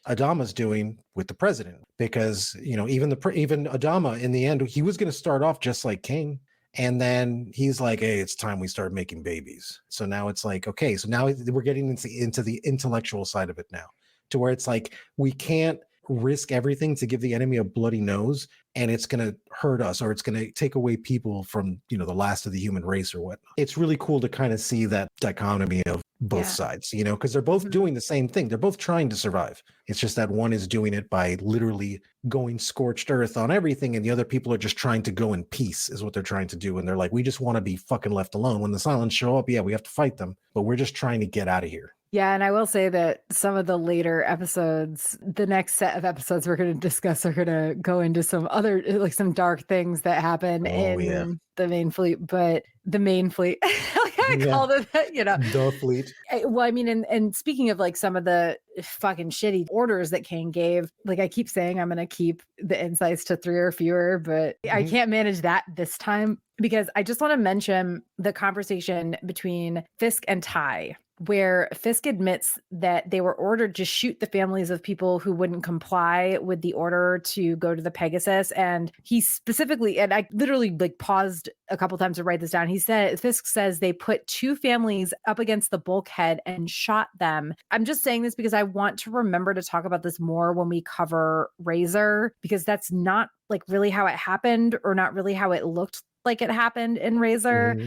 Adama's doing with the president. Because, you know, even Adama in the end, he was going to start off just like Kane. And then he's like, hey, it's time we start making babies. So now it's like, okay, so now we're getting into the intellectual side of it now, to where it's like, we can't risk everything to give the enemy a bloody nose and it's going to hurt us or it's going to take away people from, you know, the last of the human race or whatnot. It's really cool to kind of see that dichotomy of both sides, you know, because they're both doing the same thing. They're both trying to survive. It's just that one is doing it by literally going scorched earth on everything, and the other people are just trying to go in peace is what they're trying to do. And they're like, we just want to be fucking left alone. When the Silents show up, yeah, we have to fight them, but we're just trying to get out of here. Yeah, and I will say that some of the later episodes, the next set of episodes we're going to discuss are going to go into some other, like some dark things that happen in the main fleet, but the main fleet, like I called it, you know, the fleet. Well, I mean, and speaking of like some of the fucking shitty orders that Kane gave, like I keep saying, I'm going to keep the insights to 3 or fewer, but I can't manage that this time because I just want to mention the conversation between Fisk and Ty, where Fisk admits that they were ordered to shoot the families of people who wouldn't comply with the order to go to the Pegasus. And he specifically, and I literally like paused a couple times to write this down. Fisk says they put 2 families up against the bulkhead and shot them. I'm just saying this because I want to remember to talk about this more when we cover Razor, because that's not like really how it happened or not really how it looked like it happened in Razor.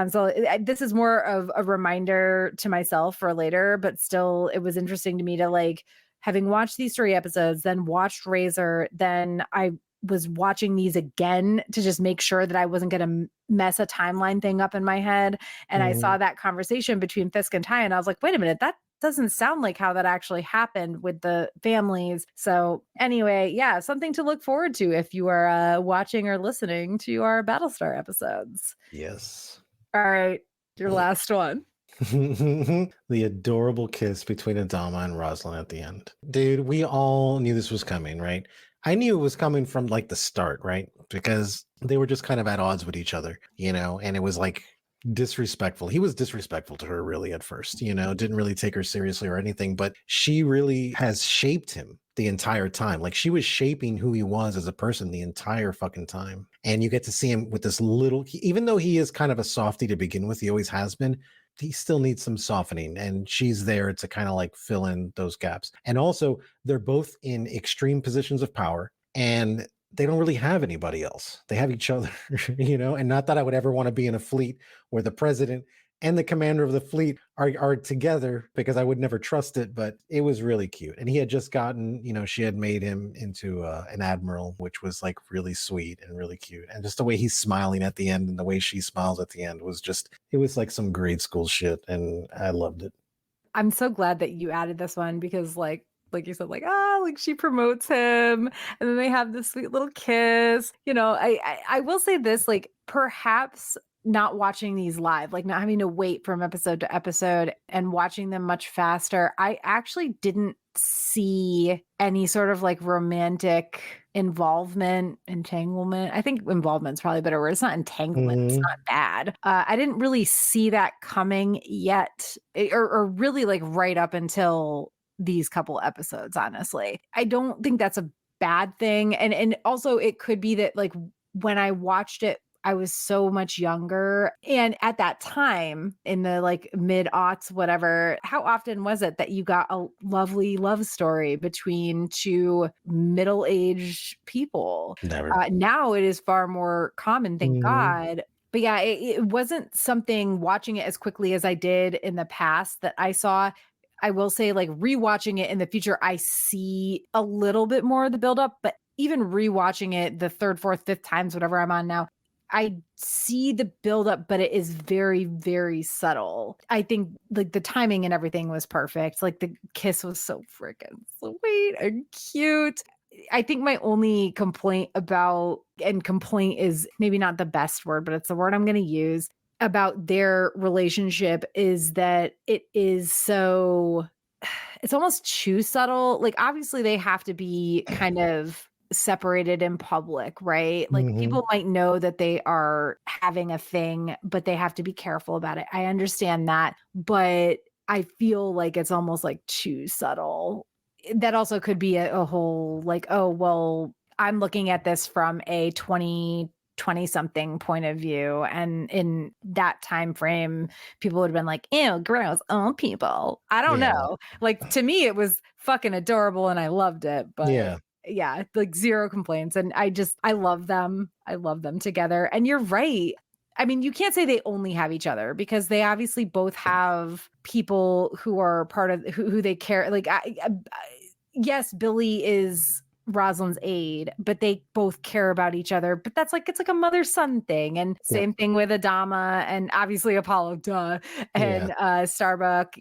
So this is more of a reminder to myself for later, but still it was interesting to me to like, having watched these 3 episodes, then watched Razor, then I was watching these again to just make sure that I wasn't going to mess a timeline thing up in my head. And I saw that conversation between Fisk and Ty and I was like, wait a minute, that doesn't sound like how that actually happened with the families. So anyway, yeah, something to look forward to if you are watching or listening to our Battlestar episodes. Yes. All right, your last one. The adorable kiss between Adama and Rosalind at the end. Dude, we all knew this was coming, right? I knew it was coming from like the start, right? Because they were just kind of at odds with each other, you know, and it was like disrespectful. He was disrespectful to her really at first, you know, didn't really take her seriously or anything, but she really has shaped him the entire time. Like she was shaping who he was as a person the entire fucking time. And you get to see him with this little, even though he is kind of a softie to begin with, he always has been, he still needs some softening, and she's there to kind of like fill in those gaps. And also they're both in extreme positions of power and they don't really have anybody else. They have each other, you know, and not that I would ever want to be in a fleet where the president and the commander of the fleet are together, because I would never trust it, but it was really cute. And he had just gotten, you know, she had made him into an admiral, which was like really sweet and really cute. And just the way he's smiling at the end and the way she smiles at the end was just, it was like some grade school shit. And I loved it. I'm so glad that you added this one because like like you said, like, like she promotes him, and then they have this sweet little kiss. I will say this, like, perhaps not watching these live, like not having to wait from episode to episode and watching them much faster, I actually didn't see any sort of like romantic entanglement. I think involvement's probably a better word. It's not entanglement. It's not bad. I didn't really see that coming yet, or really like right up until these couple episodes, honestly. I don't think that's a bad thing. And also it could be that like when I watched it, I was so much younger. And at that time in the like mid-aughts, whatever, how often was it that you got a lovely love story between two middle-aged people? Never. Now it is far more common, thank God. But yeah, it wasn't something watching it as quickly as I did in the past that I saw. I will say, like, rewatching it in the future, I see a little bit more of the buildup, but even rewatching it the third, fourth, fifth times, whatever I'm on now, I see the buildup, but it is very, very subtle. I think like the timing and everything was perfect. Like the kiss was so freaking sweet and cute. I think my only complaint is maybe not the best word, but it's the word I'm going to use about their relationship, is that it is so, it's almost too subtle. Like obviously they have to be kind of separated in public, right? Like people might know that they are having a thing, but they have to be careful about it. I understand that, but I feel like it's almost like too subtle. That also could be a whole like, oh, well, I'm looking at this from a 20 something point of view, and in that time frame people would have been like, ew, gross, oh, people. I don't know, like to me it was fucking adorable and I loved it, but yeah, like zero complaints. And I love them. I love them together. And you're right. I mean, you can't say they only have each other because they obviously both have people who are part of who they care. Like, yes, Billy is Rosalind's aide, but they both care about each other. But that's like, it's like a mother-son thing. And same thing with Adama and obviously Apollo, duh. And Starbuck,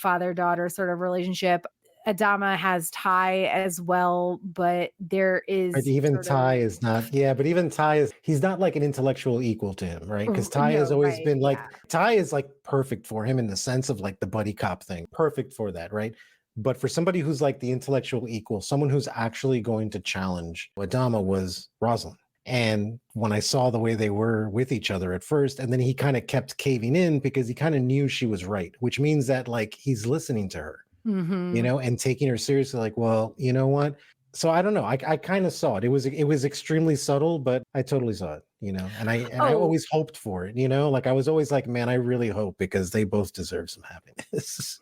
father-daughter sort of relationship. Adama has Ty as well, but there is but even Ty is not, but even Ty he's not like an intellectual equal to him, right? Because Ty has always been like, Ty is like perfect for him in the sense of like the buddy cop thing, perfect for that, right? But for somebody who's like the intellectual equal, someone who's actually going to challenge Adama was Rosalind. And when I saw the way they were with each other at first, and then he kind of kept caving in because he kind of knew she was right, which means that like he's listening to her. And taking her seriously, like, well, you know what? So I don't know. I kind of saw it. It was extremely subtle, but I totally saw it, and I always hoped for it, like I was always like, man, I really hope, because they both deserve some happiness.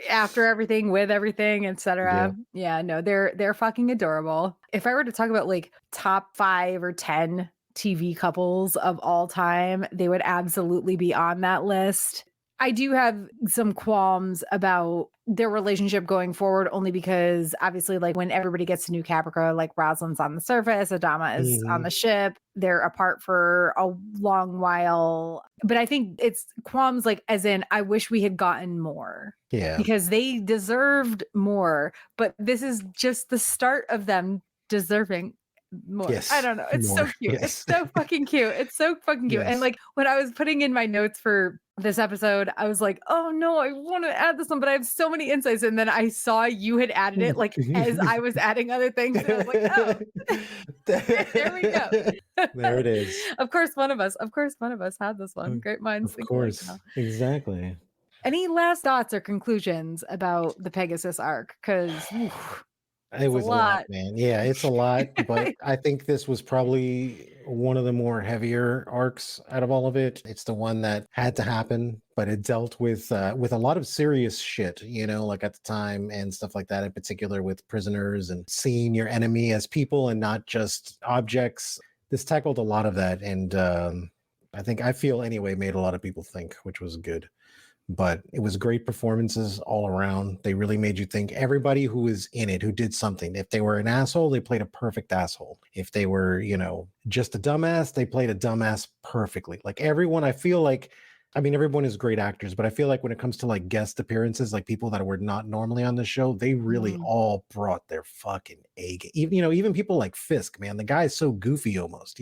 After everything, with everything, etc. No, they're fucking adorable. If I were to talk about like top 5 or 10 TV couples of all time, they would absolutely be on that list. I do have some qualms about their relationship going forward, only because obviously like when everybody gets to New Caprica, like Rosalind's on the surface, Adama is on the ship, they're apart for a long while. But I think it's qualms like as in, I wish we had gotten more. Because they deserved more, but this is just the start of them deserving more. I don't know. It's so cute. It's so fucking cute. It's so fucking cute. And like when I was putting in my notes for this episode, I was like, oh no, I want to add this one, but I have so many insights. And then I saw you had added it like as I was adding other things. And I was like, oh, there we go. There it is. Of course, one of us had this one. Great minds. Of course. Exactly. Any last thoughts or conclusions about the Pegasus arc? Because it was a lot, man. Yeah, it's a lot. But I think this was probably one of the more heavier arcs out of all of it. It's the one that had to happen, but it dealt with a lot of serious shit, like at the time and stuff like that, in particular with prisoners and seeing your enemy as people and not just objects. This tackled a lot of that. And I feel anyway, made a lot of people think, which was good. But it was great performances all around. They really made you think. Everybody who was in it, who did something. If they were an asshole, they played a perfect asshole. If they were, just a dumbass, they played a dumbass perfectly. Like everyone, I feel like I mean, everyone is great actors, but I feel like when it comes to like guest appearances, like people that were not normally on the show, they really Mm. all brought their fucking A game. Even, even people like Fisk, man, the guy is so goofy almost,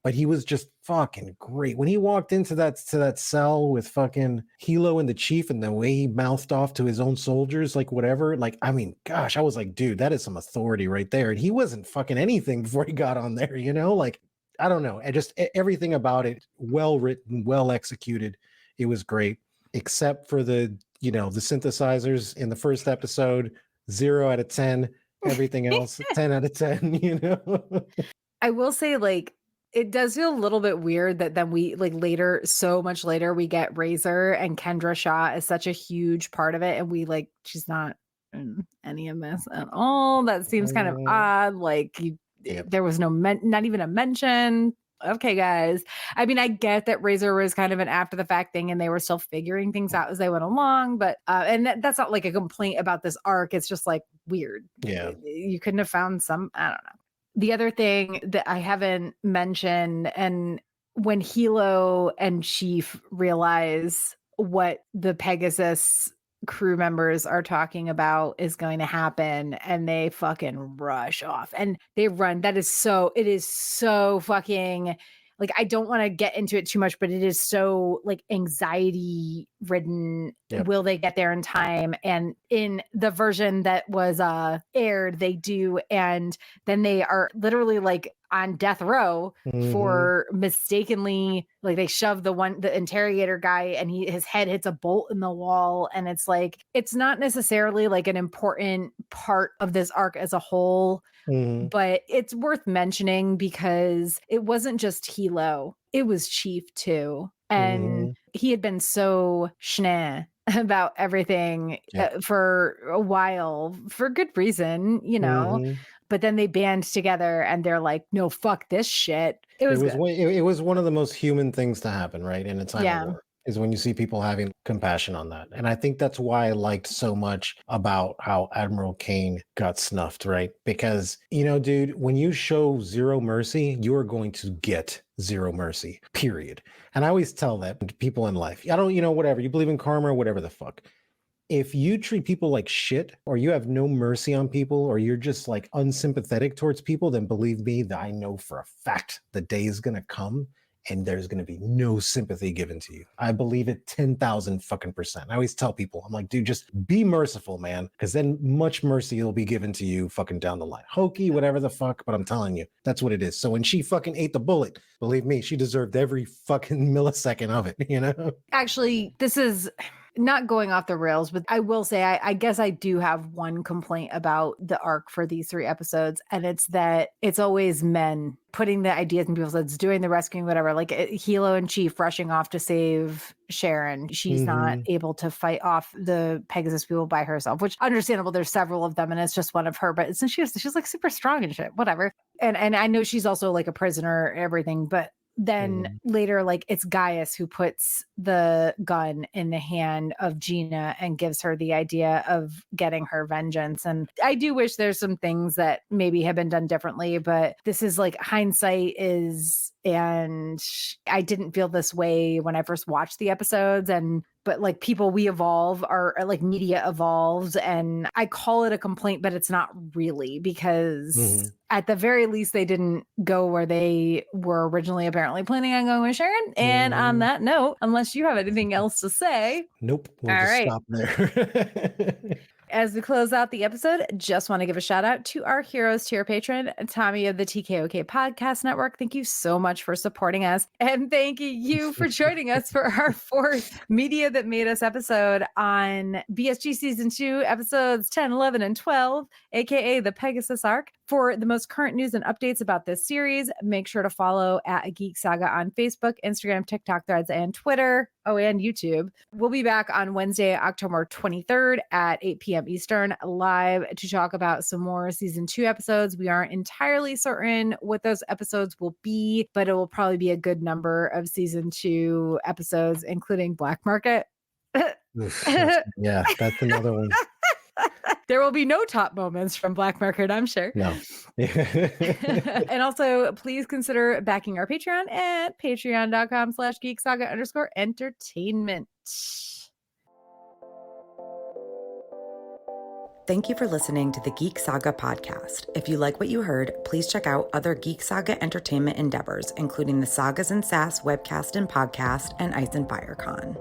but he was just fucking great. When he walked into that cell with fucking Hilo and the chief and the way he mouthed off to his own soldiers, like whatever, like, I mean, gosh, I was like, dude, that is some authority right there. And he wasn't fucking anything before he got on there, like, I don't know. Everything about it, well written, well executed. It was great, except for the synthesizers in the first episode, 0 out of 10. Everything else, 10 out of 10, I will say, like, it does feel a little bit weird that then we like later, so much later, we get Razor and Kendra Shaw is such a huge part of it, and we like she's not in any of this at all. That seems kind of odd. Like there was not even a mention. Okay, guys. I mean, I get that Razor was kind of an after the fact thing, and they were still figuring things out as they went along. But and that's not like a complaint about this arc. It's just like weird. Yeah, You couldn't have found some. I don't know. The other thing that I haven't mentioned, and when Hilo and Chief realize what the Pegasus crew members are talking about is going to happen, and they fucking rush off and they run. It is so fucking like, I don't want to get into it too much, but it is so like anxiety ridden. Yep. Will they get there in time? And in the version that was aired, they do, and then they are literally like on death row for mistakenly, like they shove the interrogator guy and his head hits a bolt in the wall, and it's like it's not necessarily like an important part of this arc as a whole. But it's worth mentioning because it wasn't just Hilo, it was Chief too. And he had been so schneh about everything for a while, for good reason, But then they band together and they're like, no, fuck this shit. It was one of the most human things to happen, right? In a time of war, is when you see people having compassion on that. And I think that's why I liked so much about how Admiral Kane got snuffed, right? Because, dude, when you show zero mercy, you are going to get zero mercy, period. And I always tell that to people in life. I don't, whatever, you believe in karma or whatever the fuck. If you treat people like shit, or you have no mercy on people, or you're just like unsympathetic towards people, then believe me, that I know for a fact the day is going to come and there's going to be no sympathy given to you. I believe it 10,000 fucking %. I always tell people, I'm like, dude, just be merciful, man. Because then much mercy will be given to you fucking down the line. Hokey, whatever the fuck, but I'm telling you, that's what it is. So when she fucking ate the bullet, believe me, she deserved every fucking millisecond of it, Actually, this is not going off the rails, but I will say, I guess I do have one complaint about the arc for these 3 episodes, and it's that it's always men putting the ideas in people's heads, doing the rescuing, whatever. Like Hilo and Chief rushing off to save Sharon. She's not able to fight off the Pegasus people by herself, which understandable. There's several of them, and it's just one of her. But since she's like super strong and shit, whatever. And I know she's also like a prisoner, everything, but then later, like it's Gaius who puts the gun in the hand of Gina and gives her the idea of getting her vengeance. And I do wish there's some things that maybe have been done differently, but this is like hindsight is, and I didn't feel this way when I first watched the episodes. But like people, we evolve, or like media evolves, and I call it a complaint, but it's not really, because at the very least they didn't go where they were originally apparently planning on going with Sharon. And on that note, unless you have anything else to say. Nope. We'll just stop there. As we close out the episode, just want to give a shout out to our Heroes tier patron, Tommy of the TKOK Podcast Network. Thank you so much for supporting us. And thank you for joining us for our 4th Media That Made Us episode on BSG Season 2, episodes 10, 11, and 12, aka the Pegasus Arc. For the most current news and updates about this series, make sure to follow at Geek Saga on Facebook, Instagram, TikTok, Threads, and Twitter. Oh, and YouTube. We'll be back on Wednesday, October 23rd at 8 p.m. Eastern, live to talk about some more season 2 episodes. We aren't entirely certain what those episodes will be, but it will probably be a good number of season 2 episodes, including Black Market. Yeah, that's another one. There will be no top moments from Black Market, I'm sure. No. And also, please consider backing our Patreon at patreon.com/geeksaga_entertainment. Thank you for listening to the Geek Saga Podcast. If you like what you heard, please check out other Geek Saga entertainment endeavors, including the Sagas and Sass webcast and podcast and Ice and Fire Con.